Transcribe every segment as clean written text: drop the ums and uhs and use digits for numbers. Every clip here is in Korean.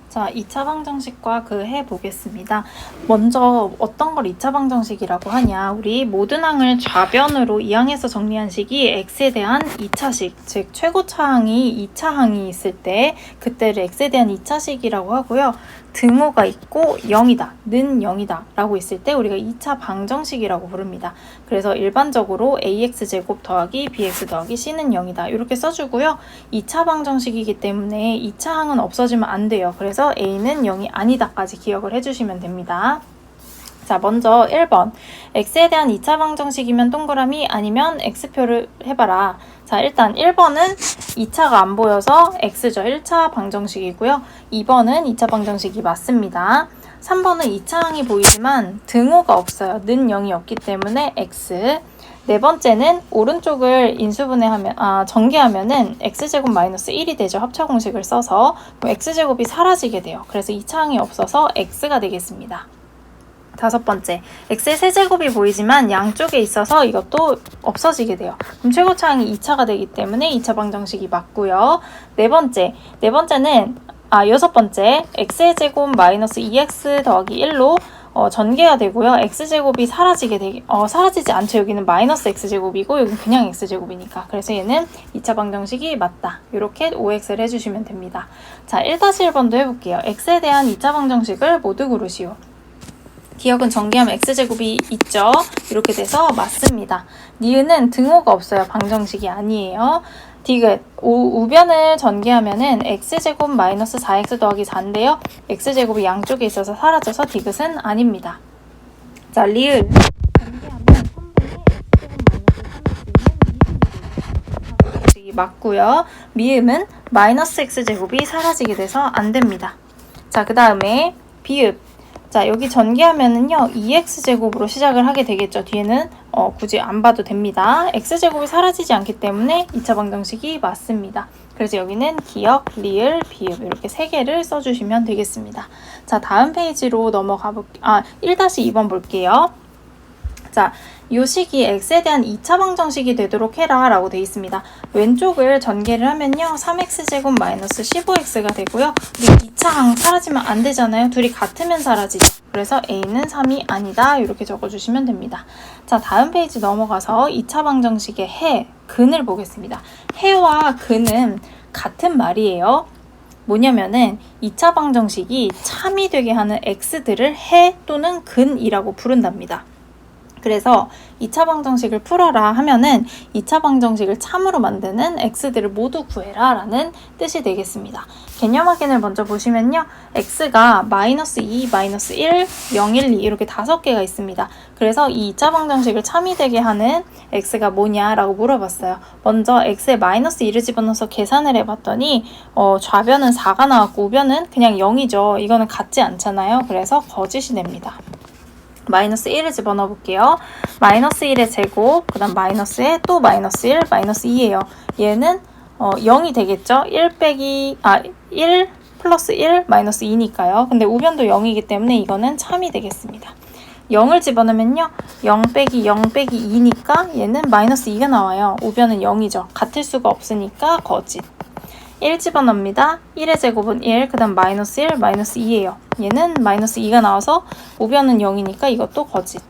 자, 2차 방정식과 그 해보겠습니다. 먼저 어떤 걸 2차 방정식이라고 하냐. 우리 모든 항을 좌변으로 이항해서 정리한 식이 x에 대한 2차식, 즉 최고차항이 2차항이 있을 때 그때를 x에 대한 2차식이라고 하고요. 등호가 있고 0이다, 는 0이다 라고 있을 때 우리가 2차 방정식이라고 부릅니다. 그래서 일반적으로 ax제곱 더하기 bx 더하기 c는 0이다 이렇게 써주고요. 2차 방정식이기 때문에 2차 항은 없어지면 안 돼요. 그래서 a는 0이 아니다까지 기억을 해주시면 됩니다. 자, 먼저 1번 x에 대한 2차 방정식이면 동그라미 아니면 x표를 해봐라. 자, 일단 1번은 2차가 안 보여서 x죠. 1차 방정식이고요. 2번은 2차 방정식이 맞습니다. 3번은 2차 항이 보이지만 등호가 없어요. 는 0이 없기 때문에 x. 네 번째는 오른쪽을 전개하면은 x제곱 마이너스 1이 되죠. 합차 공식을 써서. 그럼 x제곱이 사라지게 돼요. 그래서 2차 항이 없어서 x가 되겠습니다. 다섯 번째, x의 세제곱이 보이지만 양쪽에 있어서 이것도 없어지게 돼요. 그럼 최고차항이 2차가 되기 때문에 2차 방정식이 맞고요. 여섯 번째, x의 제곱 마이너스 2x 더하기 1로 전개가 되고요. x제곱이 사라지지 않죠. 여기는 마이너스 x제곱이고 여기는 그냥 x제곱이니까. 그래서 얘는 2차 방정식이 맞다. 이렇게 OX를 해주시면 됩니다. 자, 1-1번도 해볼게요. x에 대한 2차 방정식을 모두 고르시오. 기억은 전개하면 x제곱이 있죠. 이렇게 돼서 맞습니다. 니은은 등호가 없어요. 방정식이 아니에요. 디귿, 우변을 전개하면은 x제곱 마이너스 4x 더하기 4인데요. x제곱이 양쪽에 있어서 사라져서 디귿은 아닙니다. 자, 리을 전개하면 3번에 x제곱 마이너스 3x는 맞고요. 미음은 마이너스 x제곱이 사라지게 돼서 안 됩니다. 자, 그 다음에 비읍. 자, 여기 전개하면은요, 2x제곱으로 시작을 하게 되겠죠. 뒤에는 굳이 안 봐도 됩니다. x제곱이 사라지지 않기 때문에 2차 방정식이 맞습니다. 그래서 여기는 기역, 리을, 비읍 이렇게 3개를 써주시면 되겠습니다. 자, 다음 페이지로 넘어가 볼게요. 1-2번 볼게요. 자, 이 식이 x에 대한 2차 방정식이 되도록 해라 라고 되어 있습니다. 왼쪽을 전개를 하면요. 3x제곱 마이너스 15x가 되고요. 우리 2차 항 사라지면 안 되잖아요. 둘이 같으면 사라지죠. 그래서 a는 3이 아니다. 이렇게 적어주시면 됩니다. 자, 다음 페이지 넘어가서 2차 방정식의 해, 근을 보겠습니다. 해와 근은 같은 말이에요. 뭐냐면은 2차 방정식이 참이 되게 하는 x들을 해 또는 근이라고 부른답니다. 그래서 2차 방정식을 풀어라 하면은 2차 방정식을 참으로 만드는 x들을 모두 구해라 라는 뜻이 되겠습니다. 개념 확인을 먼저 보시면요. x가 마이너스 2, 마이너스 1, 0, 1, 2 이렇게 5개가 있습니다. 그래서 이 2차 방정식을 참이 되게 하는 x가 뭐냐라고 물어봤어요. 먼저 x에 마이너스 2를 집어넣어서 계산을 해봤더니 좌변은 4가 나왔고 우변은 그냥 0이죠. 이거는 같지 않잖아요. 그래서 거짓이 됩니다. 마이너스 1을 집어넣어 볼게요. 마이너스 1의 제곱, 그 다음 마이너스에 또 마이너스 1, 마이너스 2예요. 얘는 0이 되겠죠? 1 플러스 1 마이너스 2니까요. 근데 우변도 0이기 때문에 이거는 참이 되겠습니다. 0을 집어넣으면요. 0 빼기 0 빼기 2니까 얘는 마이너스 2가 나와요. 우변은 0이죠. 같을 수가 없으니까 거짓. 1 집어넣습니다. 1의 제곱은 1, 그 다음 마이너스 1, 마이너스 2예요. 얘는 마이너스 2가 나와서 우변은 0이니까 이것도 거짓.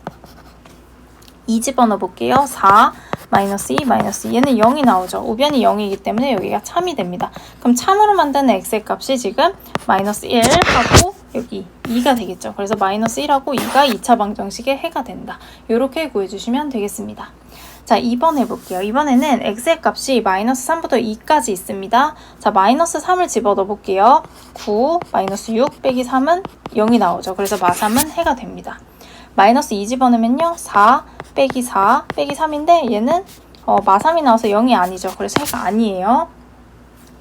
2 집어넣어 볼게요. 4, 마이너스 2, 마이너스 2. 얘는 0이 나오죠. 우변이 0이기 때문에 여기가 참이 됩니다. 그럼 참으로 만드는 x의 값이 지금 마이너스 1하고 여기 2가 되겠죠. 그래서 마이너스 1하고 2가 2차 방정식의 해가 된다. 이렇게 구해주시면 되겠습니다. 자, 2번 해볼게요. 이번에는 x의 값이 마이너스 3부터 2까지 있습니다. 자, 마이너스 3을 집어넣어 볼게요. 9, 마이너스 6 빼기 3은 0이 나오죠. 그래서 마3은 해가 됩니다. 마이너스 2 집어넣으면요. 4 빼기 4 빼기 3인데 얘는 마3이 나와서 0이 아니죠. 그래서 해가 아니에요.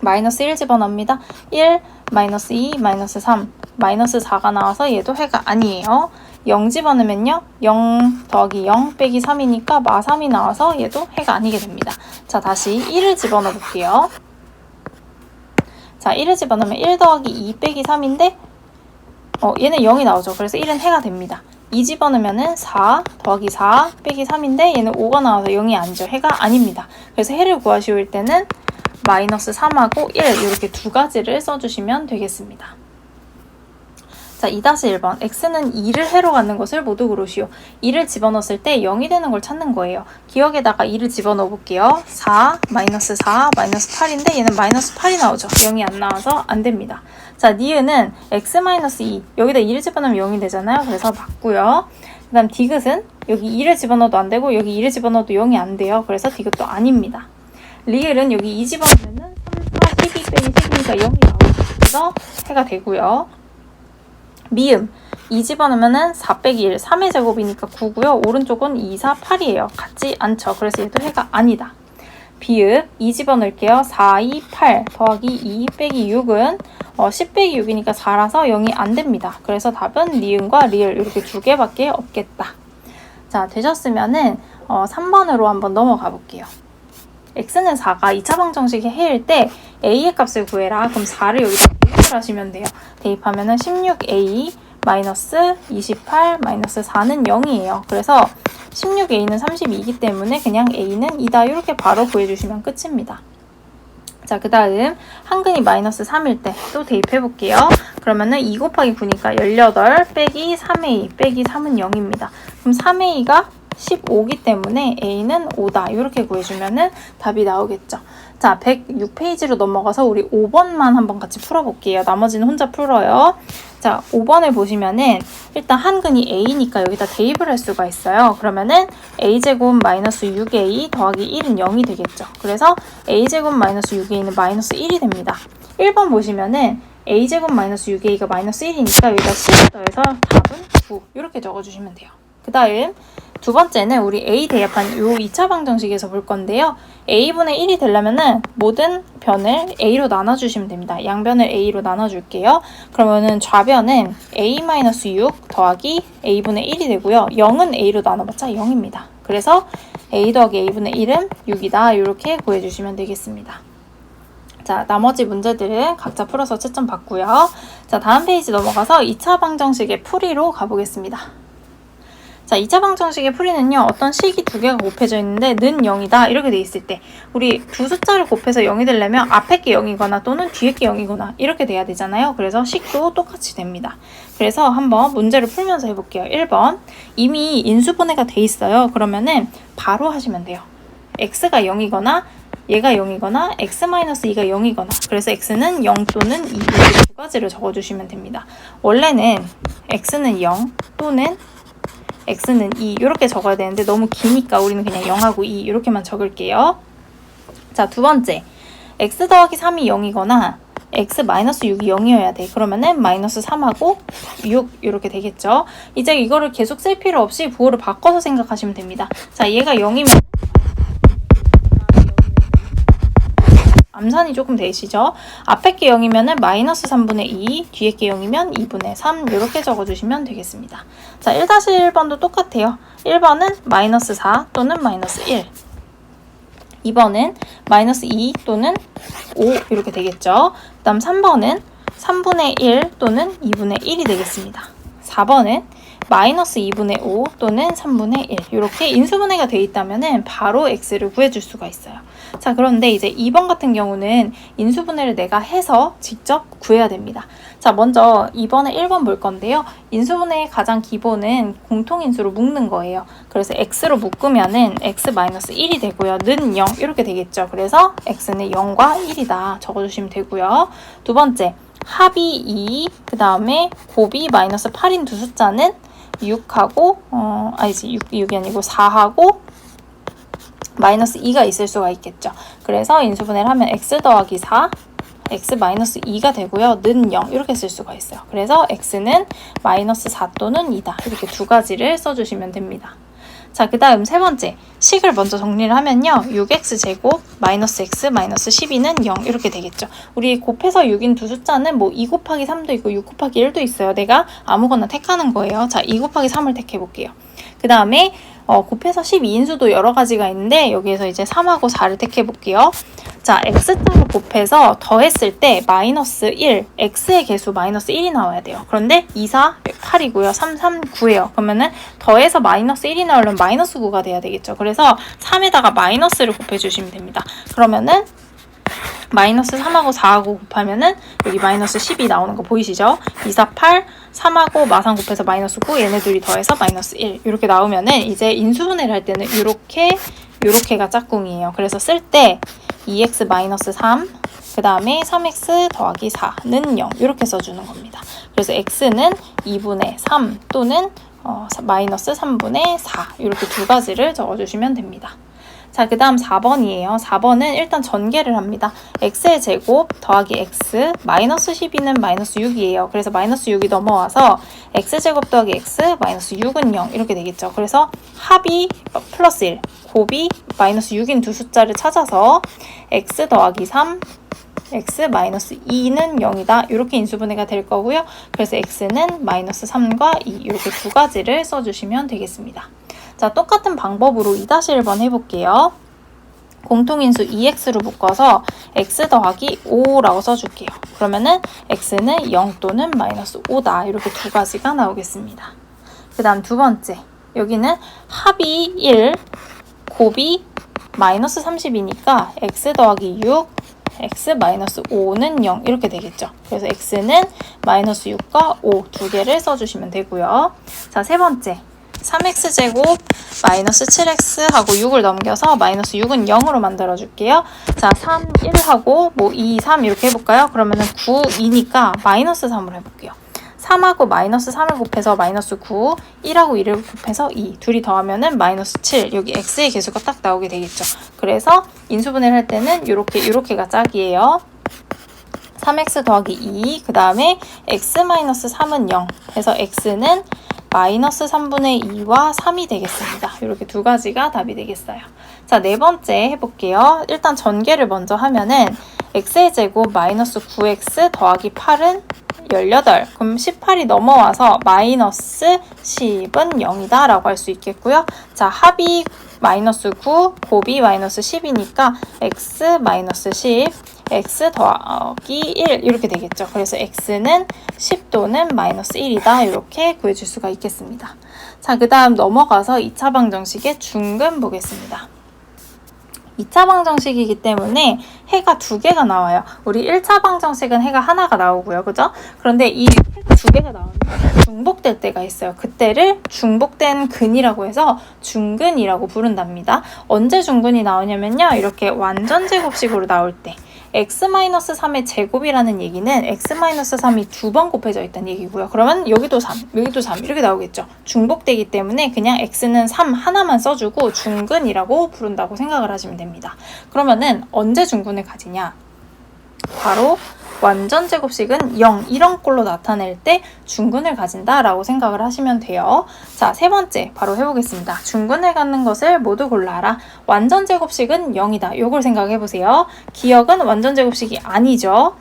마이너스 1 집어넣습니다. 1, 마이너스 2, 마이너스 3, 마이너스 4가 나와서 얘도 해가 아니에요. 0 집어넣으면요. 0 더하기 0 빼기 3이니까 마3이 나와서 얘도 해가 아니게 됩니다. 자, 다시 1을 집어넣어 볼게요. 자, 1을 집어넣으면 1 더하기 2 빼기 3인데 얘는 0이 나오죠. 그래서 1은 해가 됩니다. 2 집어넣으면 4 더하기 4 빼기 3인데 얘는 5가 나와서 0이 아니죠. 해가 아닙니다. 그래서 해를 구하시올 때는 마이너스 3하고 1 이렇게 두 가지를 써주시면 되겠습니다. 자, 2-1번. x는 2를 해로 갖는 것을 모두 고르시오. 2를 집어넣었을 때 0이 되는 걸 찾는 거예요. 기억에다가 2를 집어넣어 볼게요. 4, 마이너스 4, 마이너스 8인데 얘는 마이너스 8이 나오죠. 0이 안 나와서 안 됩니다. 자, 니은은 x-2. 여기다 2를 집어넣으면 0이 되잖아요. 그래서 맞고요. 그 다음 디귿은 여기 2를 집어넣어도 안 되고 여기 2를 집어넣어도 0이 안 돼요. 그래서 디귿도 아닙니다. 리을은 여기 2 집어넣으면 3, 4, 12 빼기 10이니까 0이 나오죠. 그래서 해가 되고요. 미음 2 집어넣으면 4 빼기 1, 3의 제곱이니까 9고요. 오른쪽은 2, 4, 8이에요. 같지 않죠. 그래서 얘도 해가 아니다. 비읍 2 집어넣을게요. 4, 2, 8 더하기 2 빼기 6은 10 빼기 6이니까 4라서 0이 안 됩니다. 그래서 답은 니은과 리을 이렇게 두 개밖에 없겠다. 자, 되셨으면은 3번으로 한번 넘어가 볼게요. x는 4가 2차 방정식의 해일 때 a의 값을 구해라. 그럼 4를 여기다 대입을 하시면 돼요. 대입하면은 16a 마이너스 28 마이너스 4는 0이에요. 그래서 16a는 32이기 때문에 그냥 a는 2다 이렇게 바로 구해주시면 끝입니다. 자, 그 다음 한근이 마이너스 3일 때 또 대입해 볼게요. 그러면은 2 곱하기 9니까 18 빼기 3a 빼기 3은 0입니다. 그럼 3a가 15기 때문에 a는 5다 이렇게 구해주면은 답이 나오겠죠. 자, 106페이지로 넘어가서 우리 5번만 한번 같이 풀어볼게요. 나머지는 혼자 풀어요. 자, 5번을 보시면은 일단 한근이 a니까 여기다 대입을 할 수가 있어요. 그러면은 a제곱 마이너스 6a 더하기 1은 0이 되겠죠. 그래서 a제곱 마이너스 6a는 마이너스 1이 됩니다. 1번 보시면은 a제곱 마이너스 6a가 마이너스 1이니까 여기다 10을 더해서 답은 9 이렇게 적어주시면 돼요. 그 다음 두 번째는 우리 a 대입한 요 2차 방정식에서 볼 건데요. a분의 1이 되려면은 모든 변을 a로 나눠주시면 됩니다. 양변을 a로 나눠줄게요. 그러면은 좌변은 a-6 더하기 a분의 1이 되고요. 0은 a로 나눠봤자 0입니다. 그래서 a 더하기 a분의 1은 6이다. 이렇게 구해주시면 되겠습니다. 자, 나머지 문제들은 각자 풀어서 채점 받고요. 자, 다음 페이지 넘어가서 2차 방정식의 풀이로 가보겠습니다. 자, 2차 방정식의 풀이는요. 어떤 식이 두 개가 곱해져 있는데 는 0이다 이렇게 돼 있을 때 우리 두 숫자를 곱해서 0이 되려면 앞에 게 0이거나 또는 뒤에 게 0이거나 이렇게 돼야 되잖아요. 그래서 식도 똑같이 됩니다. 그래서 한번 문제를 풀면서 해볼게요. 1번 이미 인수분해가 돼 있어요. 그러면은 바로 하시면 돼요. x가 0이거나 얘가 0이거나 x-2가 0이거나 그래서 x는 0 또는 2 이렇게 두 가지를 적어주시면 됩니다. 원래는 x는 0 또는 x는 2 이렇게 적어야 되는데 너무 기니까 우리는 그냥 0하고 2 이렇게만 적을게요. 자, 두 번째 x 더하기 3이 0이거나 x-6이 0이어야 돼. 그러면은 마이너스 3하고 6 이렇게 되겠죠. 이제 이거를 계속 쓸 필요 없이 부호를 바꿔서 생각하시면 됩니다. 자, 얘가 0이면 암산이 조금 되시죠? 앞에 게 0이면 마이너스 3분의 2, 뒤에 게 0이면 2분의 3 이렇게 적어주시면 되겠습니다. 자, 1-1번도 똑같아요. 1번은 마이너스 4 또는 마이너스 1 2번은 마이너스 2 또는 5 이렇게 되겠죠. 그 다음 3번은 3분의 1 또는 2분의 1이 되겠습니다. 4번은 마이너스 2분의 5 또는 3분의 1 이렇게 인수분해가 되어 있다면 바로 x를 구해줄 수가 있어요. 자, 그런데 이제 2번 같은 경우는 인수분해를 내가 해서 직접 구해야 됩니다. 자, 먼저 2번에 1번 볼 건데요. 인수분해의 가장 기본은 공통인수로 묶는 거예요. 그래서 x로 묶으면은 x-1이 되고요. 는 0 이렇게 되겠죠. 그래서 x는 0과 1이다 적어주시면 되고요. 두 번째 합이 2, 그 다음에 곱이 마이너스 8인 두 숫자는 6하고 아니지 6이 아니고 4하고 마이너스 2가 있을 수가 있겠죠. 그래서 인수분해를 하면 x 더하기 4, x-2가 되고요. 는 0 이렇게 쓸 수가 있어요. 그래서 x는 마이너스 4 또는 2다. 이렇게 두 가지를 써주시면 됩니다. 자, 그 다음 세 번째 식을 먼저 정리를 하면요. 6x제곱 마이너스 x 마이너스 12는 0 이렇게 되겠죠. 우리 곱해서 6인 두 숫자는 뭐 2 곱하기 3도 있고 6 곱하기 1도 있어요. 내가 아무거나 택하는 거예요. 자, 2 곱하기 3을 택해 볼게요. 그 다음에 곱해서 12인수도 여러 가지가 있는데 여기에서 이제 3하고 4를 택해 볼게요. 자, x자로 곱해서 더했을 때 마이너스 1, x의 개수 마이너스 1이 나와야 돼요. 그런데 2, 4, 8이고요. 3, 3, 9예요. 그러면은 더해서 마이너스 1이 나오려면 마이너스 9가 돼야 되겠죠. 그래서 3에다가 마이너스를 곱해주시면 됩니다. 그러면은 마이너스 3하고 4하고 곱하면은 여기 마이너스 10이 나오는 거 보이시죠? 2, 4, 8, 3하고 마상 곱해서 마이너스 9, 얘네 둘이 더해서 마이너스 1 이렇게 나오면은 이제 인수분해를 할 때는 요렇게가 짝꿍이에요. 그래서 쓸 때 2x 마이너스 3, 그 다음에 3x 더하기 4는 0 이렇게 써주는 겁니다. 그래서 x는 2분의 3 또는 마이너스 3분의 4 이렇게 두 가지를 적어주시면 됩니다. 자, 그 다음 4번이에요. 4번은 일단 전개를 합니다. x의 제곱 더하기 x 마이너스 12는 마이너스 6이에요. 그래서 마이너스 6이 넘어와서 x제곱 더하기 x 마이너스 6은 0 이렇게 되겠죠. 그래서 합이 플러스 1, 곱이 마이너스 6인 두 숫자를 찾아서 x 더하기 3 x 마이너스 2는 0이다. 이렇게 인수분해가 될 거고요. 그래서 x는 마이너스 3과 2 이렇게 두 가지를 써주시면 되겠습니다. 자, 똑같은 방법으로 2-1번 해볼게요. 공통인수 2x로 묶어서 x 더하기 5라고 써줄게요. 그러면은 x는 0 또는 마이너스 5다. 이렇게 두 가지가 나오겠습니다. 그 다음 두 번째. 여기는 합이 1, 곱이 마이너스 30이니까 x 더하기 6, x 마이너스 5는 0 이렇게 되겠죠. 그래서 x는 마이너스 6과 5 두 개를 써주시면 되고요. 자, 세 번째. 3x제곱 마이너스 7x 하고 6을 넘겨서 마이너스 6은 0으로 만들어줄게요. 자, 3, 1하고 2, 3 이렇게 해볼까요? 그러면은 9, 2니까 마이너스 3으로 해볼게요. 3하고 마이너스 3을 곱해서 마이너스 9, 1하고 1을 곱해서 2, 둘이 더하면은 마이너스 7, 여기 x의 개수가 딱 나오게 되겠죠. 그래서 인수분해를 할 때는 요렇게가 짝이에요. 3x 더하기 2, 그 다음에 x 마이너스 3은 0, 그래서 x는 마이너스 3분의 2와 3이 되겠습니다. 이렇게 두 가지가 답이 되겠어요. 자, 네 번째 해볼게요. 일단 전개를 먼저 하면은 x의 제곱 마이너스 9x 더하기 8은 18. 그럼 18이 넘어와서 마이너스 10은 0이다 라고 할 수 있겠고요. 자, 합이 마이너스 9, 곱이 마이너스 10이니까 x 마이너스 10, x 더하기 1 이렇게 되겠죠. 그래서 x는 10 또는 마이너스 1이다. 이렇게 구해줄 수가 있겠습니다. 자, 그 다음 넘어가서 2차 방정식의 중근 보겠습니다. 2차 방정식이기 때문에 해가 두 개가 나와요. 우리 1차 방정식은 해가 하나가 나오고요. 그죠? 그런데 이 해가 두 개가 나오면 중복될 때가 있어요. 그때를 중복된 근이라고 해서 중근이라고 부른답니다. 언제 중근이 나오냐면요. 이렇게 완전제곱식으로 나올 때. x-3의 제곱이라는 얘기는 x-3이 두 번 곱해져 있다는 얘기고요. 그러면 여기도 3, 여기도 3 이렇게 나오겠죠. 중복되기 때문에 그냥 x는 3 하나만 써주고 중근이라고 부른다고 생각을 하시면 됩니다. 그러면은 언제 중근을 가지냐? 바로 완전 제곱식은 0 이런 꼴로 나타낼 때 중근을 가진다라고 생각을 하시면 돼요. 자, 세 번째 바로 해보겠습니다. 중근을 갖는 것을 모두 골라라. 완전 제곱식은 0이다. 이걸 생각해 보세요. 기억은 완전 제곱식이 아니죠.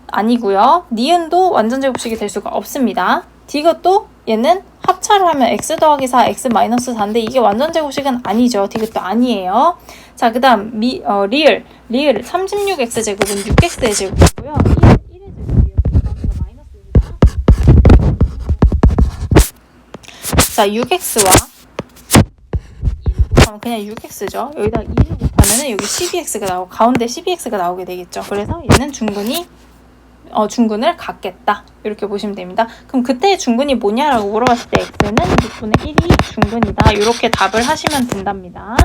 아니고요. 니은도 완전 제곱식이 될 수가 없습니다. 디귿도 얘는 합차를 하면 x 더하기 4, x 마이너스 4인데 이게 완전 제곱식은 아니죠. 디귿도 아니에요. 자, 그 다음 리을 36x 제곱은 6x의 제곱이고요. 1의 제곱이에요. 그래서 마이너스 1이다. 자, 6x와 1을 곱하면 그냥 6x죠. 여기다 2를 곱하면 여기 12x가 나오고 가운데 12x가 나오게 되겠죠. 그래서 얘는 중근을 갖겠다. 이렇게 보시면 됩니다. 그럼 그때의 중근이 뭐냐라고 물어봤을 때 x는 6분의 1이 중근이다. 이렇게 답을 하시면 된답니다.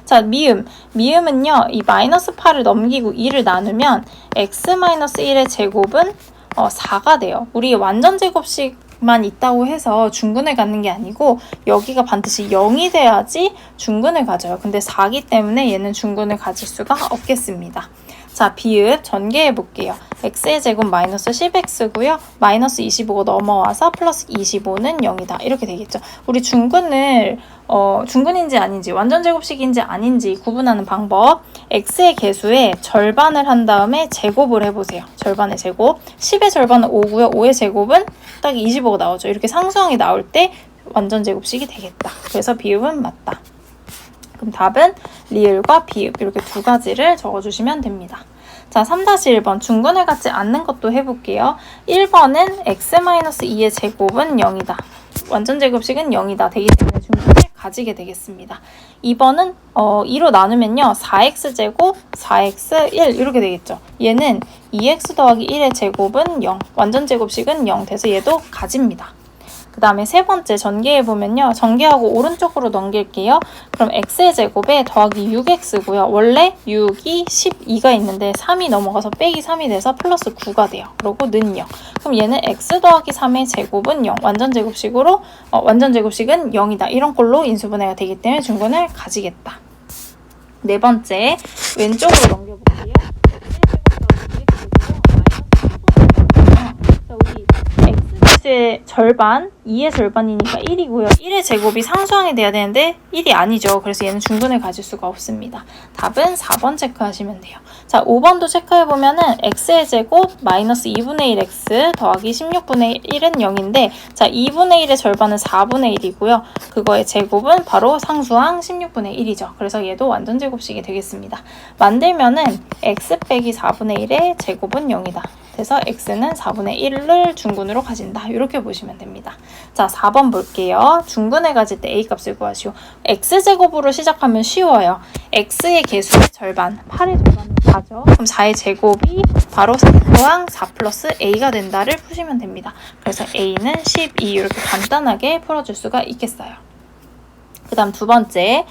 자, 미음은요. 이 마이너스 8을 넘기고 2를 나누면 x-1의 제곱은 4가 돼요. 우리 완전 제곱식만 있다고 해서 중근을 갖는 게 아니고 여기가 반드시 0이 돼야지 중근을 가져요. 근데 4기 때문에 얘는 중근을 가질 수가 없겠습니다. 자, 비읍 전개해 볼게요. x의 제곱 마이너스 10x고요. 마이너스 25가 넘어와서 플러스 25는 0이다. 이렇게 되겠죠. 우리 중근인지 아닌지 완전 제곱식인지 아닌지 구분하는 방법. x의 개수의 절반을 한 다음에 제곱을 해보세요. 절반의 제곱. 10의 절반은 5고요. 5의 제곱은 딱 25가 나오죠. 이렇게 상수항이 나올 때 완전 제곱식이 되겠다. 그래서 비읍은 맞다. 그럼 답은 리을과 비읍 이렇게 두 가지를 적어주시면 됩니다. 자, 3-1번 중근을 갖지 않는 것도 해볼게요. 1번은 x-2의 제곱은 0이다. 완전 제곱식은 0이다. 되기 때문에 중근을 가지게 되겠습니다. 2번은 2로 나누면요. 4x제곱, 4x, 1 이렇게 되겠죠. 얘는 2x 더하기 1의 제곱은 0, 완전제곱식은 0 돼서 얘도 가집니다. 그 다음에 세 번째 전개해보면요. 전개하고 오른쪽으로 넘길게요. 그럼 x의 제곱에 더하기 6x고요. 원래 6이 12가 있는데 3이 넘어가서 빼기 3이 돼서 플러스 9가 돼요. 그리고 는 0. 그럼 얘는 x 더하기 3의 제곱은 0. 완전제곱식은 0이다. 이런 꼴로 인수분해가 되기 때문에 중근을 가지겠다. 네 번째 왼쪽으로 넘겨볼게요. x의 절반, 2의 절반이니까 1이고요. 1의 제곱이 상수항이 돼야 되는데 1이 아니죠. 그래서 얘는 중근을 가질 수가 없습니다. 답은 4번 체크하시면 돼요. 자, 5번도 체크해보면은 x의 제곱 마이너스 2분의 1x 더하기 16분의 1은 0인데 자, 2분의 1의 절반은 4분의 1이고요. 그거의 제곱은 바로 상수항 16분의 1이죠. 그래서 얘도 완전제곱식이 되겠습니다. 만들면은 x 빼기 4분의 1의 제곱은 0이다. 그래서 x는 4분의 1을 중근으로 가진다. 이렇게 보시면 됩니다. 자, 4번 볼게요. 중근을 가질 때 a값을 구하시오. x제곱으로 시작하면 쉬워요. x의 개수의 절반, 8의 절반은 4죠. 그럼 4의 제곱이 바로 상수항 4 플러스 a가 된다를 푸시면 됩니다. 그래서 a는 12 이렇게 간단하게 풀어줄 수가 있겠어요. 그 다음 두 번째,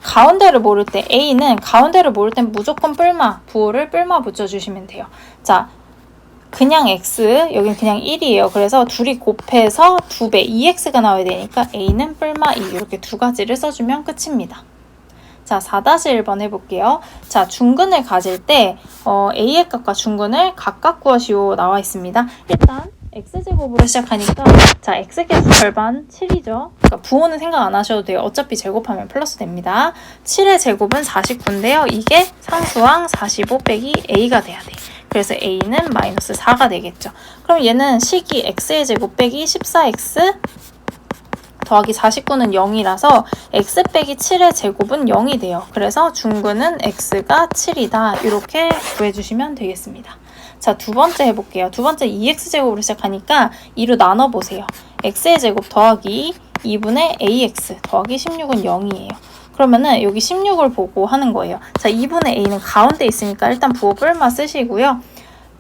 가운데를 모를 때 A는 가운데를 모를 땐 무조건 뿔마, 부호를 뿔마 붙여주시면 돼요. 자, 그냥 X, 여기는 그냥 1이에요. 그래서 둘이 곱해서 2배, 2X가 나와야 되니까 A는 뿔마 2 이렇게 두 가지를 써주면 끝입니다. 자, 4-1번 해볼게요. 자, 중근을 가질 때 A의 값과 중근을 각각 구하시오 나와 있습니다. 일단 x제곱으로 시작하니까 자, x개수 절반 7이죠. 그러니까 부호는 생각 안 하셔도 돼요. 어차피 제곱하면 플러스 됩니다. 7의 제곱은 49인데요. 이게 상수항 45 빼기 a가 돼야 돼. 그래서 a는 마이너스 4가 되겠죠. 그럼 얘는 식이 x의 제곱 빼기 14x 더하기 49는 0이라서 x 빼기 7의 제곱은 0이 돼요. 그래서 중근은 x가 7이다. 이렇게 구해주시면 되겠습니다. 자, 두 번째 해볼게요. 두 번째 2x제곱으로 시작하니까 2로 나눠보세요. x의 제곱 더하기 2분의 ax 더하기 16은 0이에요. 그러면은 여기 16을 보고 하는 거예요. 자, 2분의 a는 가운데 있으니까 일단 부호 뿔마 쓰시고요.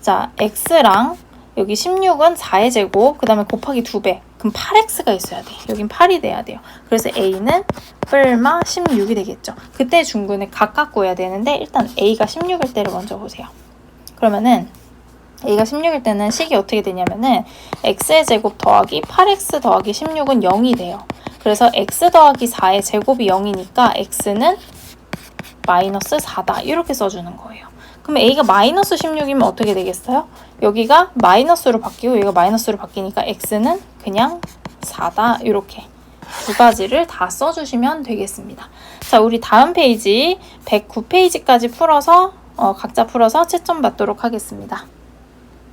자, x랑 여기 16은 4의 제곱, 그 다음에 곱하기 2배. 그럼 8x가 있어야 돼. 여긴 8이 돼야 돼요. 그래서 a는 뿔마 16이 되겠죠. 그때 중근을 각각 구해야 되는데 일단 a가 16일 때를 먼저 보세요. 그러면은 a가 16일 때는 식이 어떻게 되냐면은 x의 제곱 더하기 8x 더하기 16은 0이 돼요. 그래서 x 더하기 4의 제곱이 0이니까 x는 마이너스 4다. 이렇게 써주는 거예요. 그럼 a가 마이너스 16이면 어떻게 되겠어요? 여기가 마이너스로 바뀌고 여기가 마이너스로 바뀌니까 x는 그냥 4다. 이렇게 두 가지를 다 써주시면 되겠습니다. 자, 우리 다음 페이지 109페이지까지 풀어서 각자 풀어서 채점 받도록 하겠습니다.